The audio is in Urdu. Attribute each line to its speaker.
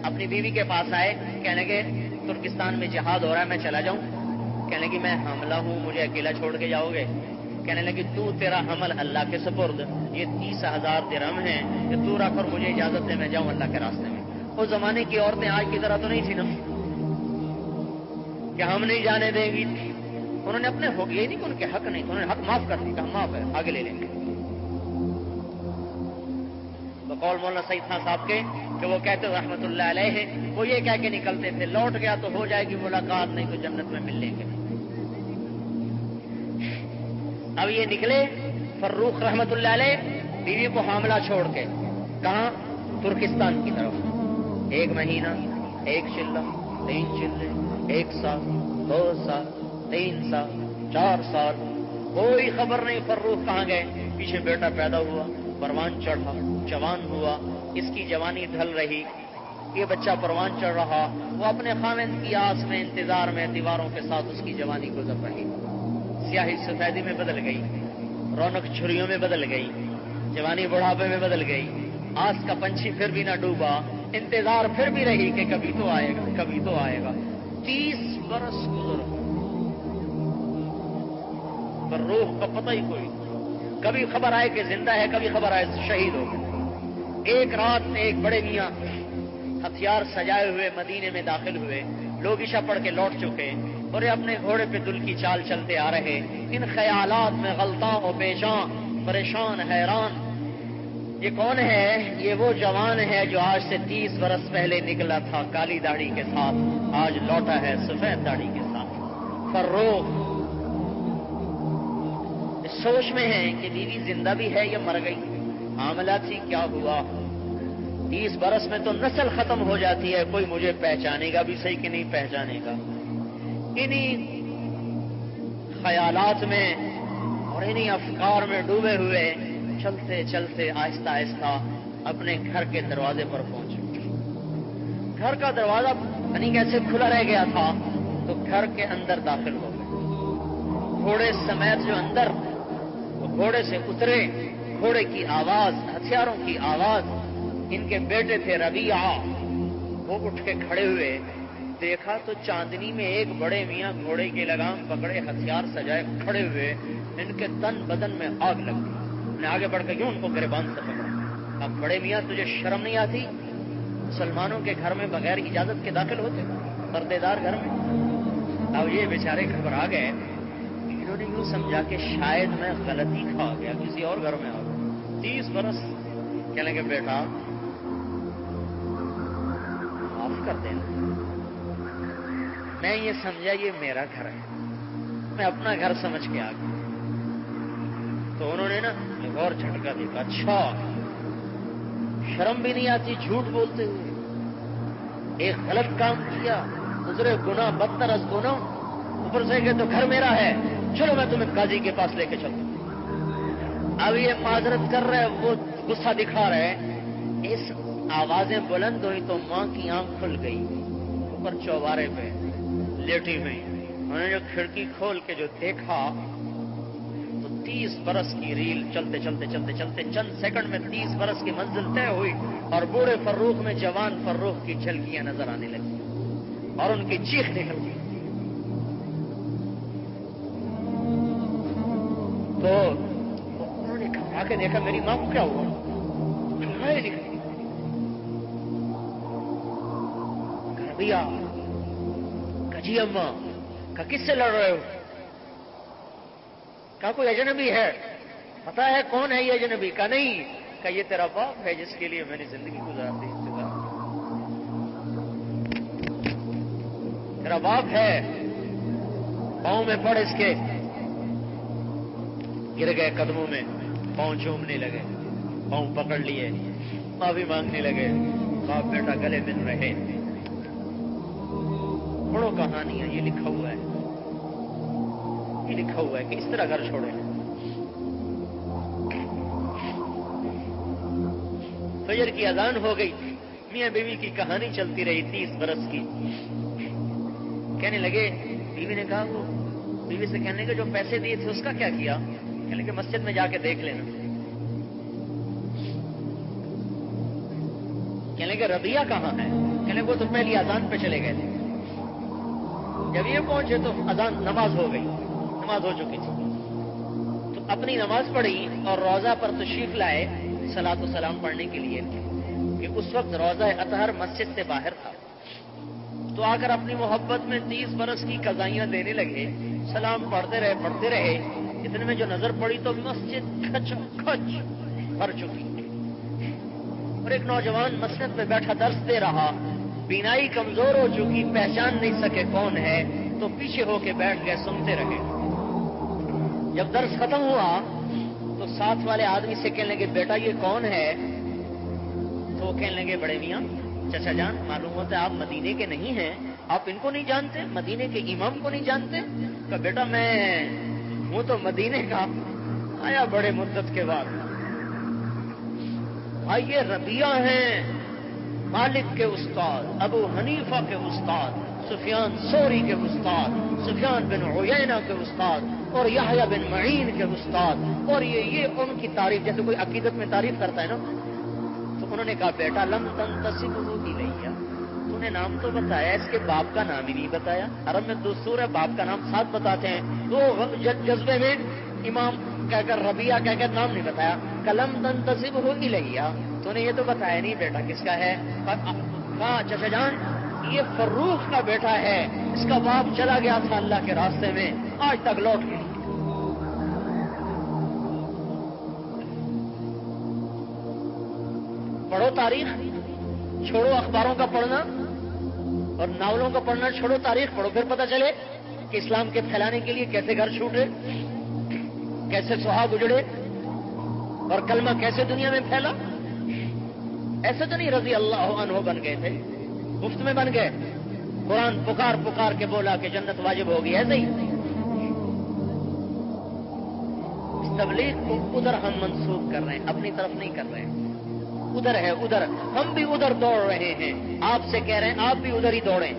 Speaker 1: اپنی بیوی کے پاس آئے، کہنے لگے ترکستان میں جہاد ہو رہا ہے، میں چلا جاؤں؟ کہنے لگی میں حاملہ ہوں، مجھے اکیلا چھوڑ کے جاؤ گے؟ کہنے لگی تیرا حمل اللہ کے سپرد، یہ 30,000 درہم ہیں کہ تو رکھ اور مجھے اجازت دے میں جاؤں اللہ کے راستے میں۔ اس زمانے کی عورتیں آج کی طرح تو نہیں تھی نا کہ ہم نہیں جانے دیں گی، انہوں نے اپنے حق، یہ نہیں کہ ان کے حق نہیں، انہوں نے حق معاف کر دی، کہا معاف ہے، آگے لے لیں گے۔ بقول مولانا سعید خان صاحب کے کہ وہ کہتے رحمت اللہ علیہ، وہ یہ کہہ کے نکلتے تھے لوٹ گیا تو ہو جائے گی ملاقات، نہیں تو جنت میں مل لیں گے۔ اب یہ نکلے فروخ رحمت اللہ علیہ بیوی کو حاملہ چھوڑ کے، کہاں؟ ترکستان کی طرف۔ 1 مہینہ، 1 چلہ، 3 چلے، 1 سال، 2 سال، 3 سال، 4 سال، کوئی خبر نہیں فروخ کہاں گئے۔ پیچھے بیٹا پیدا ہوا، پروان چڑھا، جوان ہوا، اس کی جوانی ڈھل رہی، یہ بچہ پروان چڑھ رہا، وہ اپنے خاوند کی آس میں انتظار میں دیواروں کے ساتھ اس کی جوانی گزر رہی، سیاہی سفیدی میں بدل گئی، رونق چھریوں میں بدل گئی، جوانی بڑھاپے میں بدل گئی، آس کا پنچھی پھر بھی نہ ڈوبا، انتظار پھر بھی رہی کہ کبھی تو آئے گا، کبھی تو آئے گا۔ 30 برس گزر پر روح کا پتہ ہی کوئی، کبھی خبر آئے کہ زندہ ہے، کبھی خبر آئے شہید ہو گئے۔ ایک رات میں ایک بڑے میاں ہتھیار سجائے ہوئے مدینے میں داخل ہوئے، لوگ عشاء پڑھ کے لوٹ چکے اور یہ اپنے گھوڑے پہ دل کی چال چلتے آ رہے، ان خیالات میں غلطاں و پیشاں، پریشان حیران۔ یہ کون ہے؟ یہ وہ جوان ہے جو آج سے 30 برس پہلے نکلا تھا کالی داڑھی کے ساتھ، آج لوٹا ہے سفید داڑھی کے ساتھ۔ فروخ اس سوچ میں ہے کہ بیوی زندہ بھی ہے یا مر گئی، حاملہ تھی، کیا ہوا؟ 30 برس میں تو نسل ختم ہو جاتی ہے، کوئی مجھے پہچانے گا بھی صحیح کہ نہیں پہچانے گا۔ انہی خیالات میں اور انہی افکار میں ڈوبے ہوئے چلتے چلتے آہستہ آہستہ اپنے گھر کے دروازے پر پہنچے۔ گھر کا دروازہ نہیں کیسے کھلا رہ گیا تھا تو گھر کے اندر داخل ہو گئے۔ گھوڑے سمیت جو اندر گھوڑے سے اترے، گھوڑے کی آواز، ہتھیاروں کی آواز، ان کے بیٹے تھے ربیعہ، وہ اٹھ کے کھڑے ہوئے، دیکھا تو چاندنی میں ایک بڑے میاں گھوڑے کی لگام پکڑے ہتھیار سجائے کھڑے ہوئے، ان کے تن بدن میں آگ لگ گئی۔ نے آگے بڑھ کے یوں ان کو گریبان سے پکڑا۔ اب بڑے میاں تجھے شرم نہیں آتی؟ مسلمانوں کے گھر میں بغیر اجازت کے داخل ہوتے، پردے دار گھر میں؟ اب یہ بیچارے گھبرا گئے، انہوں نے یوں سمجھا کہ شاید میں غلطی کھا گیا، کسی اور گھر میں آ گیا۔ 30 برس کہنے لگے بیٹا معاف کر دینا، میں یہ سمجھا یہ میرا گھر ہے، میں اپنا گھر سمجھ کے آ گیا۔ تو انہوں نے نا غور جھٹکا دیکھا، اچھا شرم بھی نہیں آتی جھوٹ بولتے ہوئے، ایک غلط کام کیا، گزرے گناہ بدتر از گناہ، اوپر سے کہ تو گھر میرا ہے، چلو میں تمہیں قاضی کے پاس لے کے چلتا ہوں۔ اب یہ معذرت کر رہے، وہ غصہ دکھا رہے، اس آوازیں بلند ہوئی تو ماں کی آنکھ کھل گئی، اوپر چوبارے پہ لیٹی ہوئی، انہوں نے جو کھڑکی کھول کے جو دیکھا تو 30 برس کی ریل چلتے چلتے چلتے چلتے چند سیکنڈ میں 30 برس کی منزل طے ہوئی، اور بوڑھے فروخ میں جوان فروخ کی جھلکیاں نظر آنے لگی اور ان کی چیخ نکل گئی۔ تو انہوں نے گھبرا کے دیکھا میری ماں کو کیا ہوا، نکلی گھربیا کجی اماں کا کس سے لڑ رہے ہو؟ کہا کوئی اجنبی ہے، پتا ہے کون ہے یہ اجنبی؟ کا نہیں، کہ یہ تیرا باپ ہے جس کے لیے میں نے زندگی گزار دی، تیرا باپ ہے، پاؤں میں پڑ اس کے، گر گئے قدموں میں، پاؤں چومنے لگے، پاؤں پکڑ لیے، معافی مانگنے لگے، باپ بیٹا گلے مل رہے۔ پڑھو کہانی ہے، یہ لکھا ہوا ہے، یہ لکھا ہوا ہے کہ اس طرح گھر چھوڑے۔ فجر کی اذان ہو گئی، میاں بیوی کی کہانی چلتی رہی 30 برس کی۔ کہنے لگے، بیوی نے کہا، وہ بیوی سے کہنے لگے جو پیسے دیے تھے اس کا کیا کیا؟ کہنے لگے مسجد میں جا کے دیکھ لینا۔ کہنے لگے ربیعہ کہاں ہے؟ کہنے وہ تو پہلی اذان پہ چلے گئے تھے. جب یہ پہنچے تو اذان نماز ہو گئی, نماز ہو چکی تھی. تو اپنی نماز پڑھی اور روضہ پر تشریف لائے صلاۃ و سلام پڑھنے کے لیے کہ اس وقت روضہ اطہر مسجد سے باہر تھا. تو آ کر اپنی محبت میں 30 برس کی قضائیاں دینے لگے. سلام پڑھتے رہے. اتنے میں جو نظر پڑی تو مسجد کھچ کھچ بھر چکی اور ایک نوجوان مسجد میں بیٹھا درس دے رہا. بینائی کمزور ہو چکی, پہچان نہیں سکے کون ہے, تو پیچھے ہو کے بیٹھ گئے, سنتے رہے. جب درس ختم ہوا تو ساتھ والے آدمی سے کہنے لگے بیٹا یہ کون ہے؟ تو وہ کہنے لگے بڑے میاں چچا جان معلوم ہوتا ہے آپ مدینے کے نہیں ہیں, آپ ان کو نہیں جانتے, مدینے کے امام کو نہیں جانتے؟ کہ بیٹا میں ہوں تو مدینے کا, آیا بڑے مدت کے بعد. آئیے ربیہ ہیں مالک کے استاد, ابو حنیفہ کے استاد, سفیان ثوری کے استاد, سفیان بن عیینہ کے استاد, اور یحییٰ بن معین کے استاد. اور یہ ان کی تعریف, جیسے کوئی عقیدت میں تعریف کرتا ہے نا, تو انہوں نے کہا بیٹا لم تنتسبہ الیہ, تو نے نام تو بتایا, اس کے باپ کا نام ہی نہیں بتایا. عرب میں دستور ہے باپ کا نام ساتھ بتاتے ہیں, تو جذبے میں امام کہہ کر ربیہ کہہ کر نام نہیں بتایا. کلم تنتسبہ الیہ, تو نے یہ تو بتایا نہیں بیٹا کس کا ہے. کہا چچا جان یہ فروخ کا بیٹا ہے, اس کا باپ چلا گیا تھا اللہ کے راستے میں, آج تک لوٹ گیا. پڑھو تاریخ, چھوڑو اخباروں کا پڑھنا اور ناولوں کا پڑھنا, چھوڑو تاریخ پڑھو, پھر پتہ چلے کہ اسلام کے پھیلانے کے لیے کیسے گھر چھوٹے, کیسے سہاگ اجڑے, اور کلمہ کیسے دنیا میں پھیلا. ایسے تو نہیں رضی اللہ عنہ بن گئے تھے, مفت میں بن گئے. قرآن پکار پکار کے بولا کہ جنت واجب ہوگی, ایسے ہی. اس تبلیغ کو ادھر ہم منسوخ کر رہے ہیں, اپنی طرف نہیں کر رہے ہیں. ادھر ہے ادھر, ہم بھی ادھر دوڑ رہے ہیں. آپ سے کہہ رہے ہیں آپ بھی ادھر ہی دوڑیں.